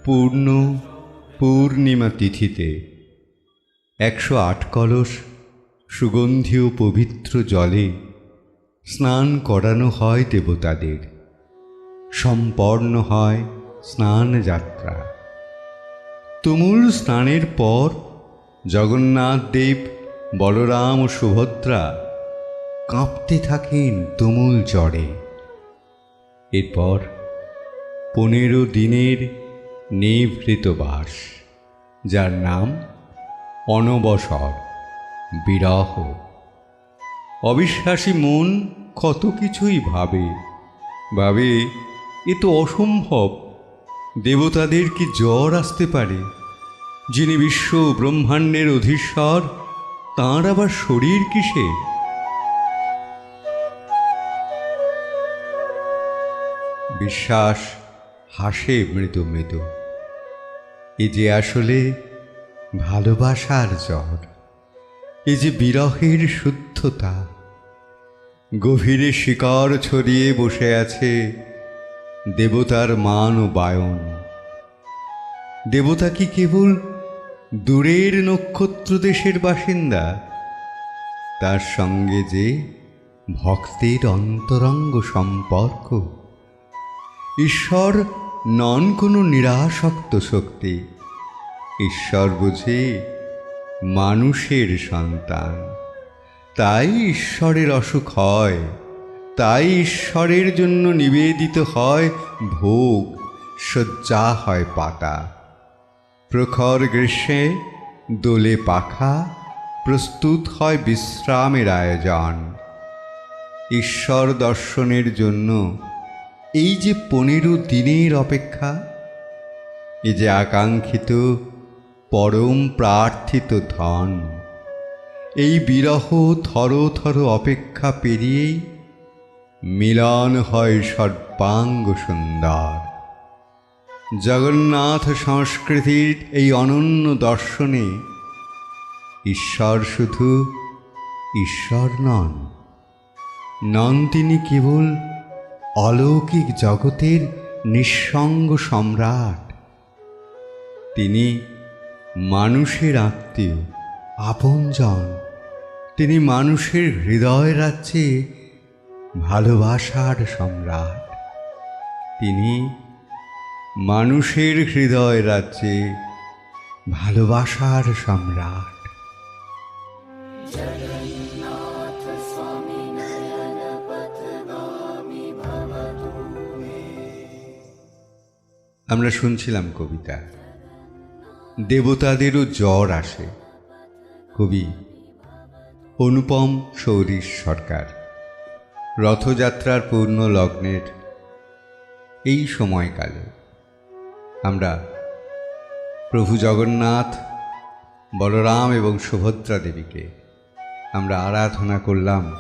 পূর্ণ পূর্ণিমা তিথিতে 108 কলস সুগন্ধি ও পবিত্র জলে স্নান করানো হয় দেবতাদের। সম্পন্ন হয় স্নান যাত্রা। তুমুল স্নানের পর জগন্নাথ দেব, বলরাম ও সুভদ্রা কাঁপতে থাকেন তুমুল জ্বরে। এরপর 15 দিনের নিভৃত বাস, যার নাম অনবসর, বিরহ। অবিশ্বাসী মন কত কিছুই ভাবে এ তো অসম্ভব। দেবতাদের কি জ্বর আসতে পারে? যিনি বিশ্ব ব্রহ্মাণ্ডের অধীশ্বর, তাঁর আবার শরীর কিসে? বিশ্বাস হাসে মৃদু মৃদু। এ যে আসলে ভালোবাসার জ্বর, এ যে বিরহের শুদ্ধতা। গভীরে শিকড় ছড়িয়ে বসে আছে দেবতার মান ও বায়ন। দেবতা কি কেবল দূরের নক্ষত্র দেশের বাসিন্দা? তার সঙ্গে যে ভক্তের অন্তরঙ্গ সম্পর্ক। ঈশ্বর নন কোনো নিরাসক্ত শক্তি। ঈশ্বর বুঝি মানুষের সন্তান। তাই ঈশ্বরের অসুখ হয়, তাই ঈশ্বরের জন্য নিবেদিত হয় ভোগ, শয্যা হয় পাতা। প্রখর গ্রীষ্মে দোলে পাখা, প্রস্তুত হয় বিশ্রামের আয়োজন। ঈশ্বর দর্শনের জন্য এই যে 15 দিনের অপেক্ষা, এ যে আকাঙ্ক্ষিত পরম প্রার্থিত ধন। এই বিরহ থর থর অপেক্ষা পেরিয়েই মিলন হয় সর্বাঙ্গ সুন্দর। জগন্নাথ সংস্কৃতির এই অনন্য দর্শনে ঈশ্বর শুধু ঈশ্বর নন, তিনি কেবল অলৌকিক জগতের নিঃসঙ্গ সম্রাট। তিনি মানুষের আত্মীয়, আপনজন। তিনি মানুষের হৃদয় রাজ্যে ভালোবাসার সম্রাট। তিনি মানুষের হৃদয় রাজ্যে ভালোবাসার সম্রাট। আমরা শুনছিলাম কবিতা দেবতাদেরও জ্বর আসে। কবি অনুপম সৌরীশ সরকার। রথযাত্রার পূর্ণ লগ্নের এই সময়কালে আমরা প্রভু জগন্নাথ, বলরাম এবং সুভদ্রা দেবীকে আমরা আরাধনা করলাম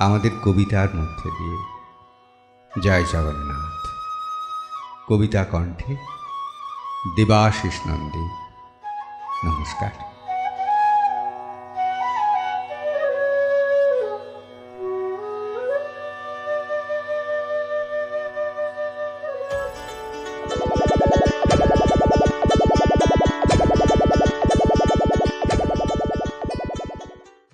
আমাদের কবিতার মধ্যে দিয়ে। জয় জগন্নাথ। কবিতা কণ্ঠে দেবাশিস নন্দী। নমস্কার।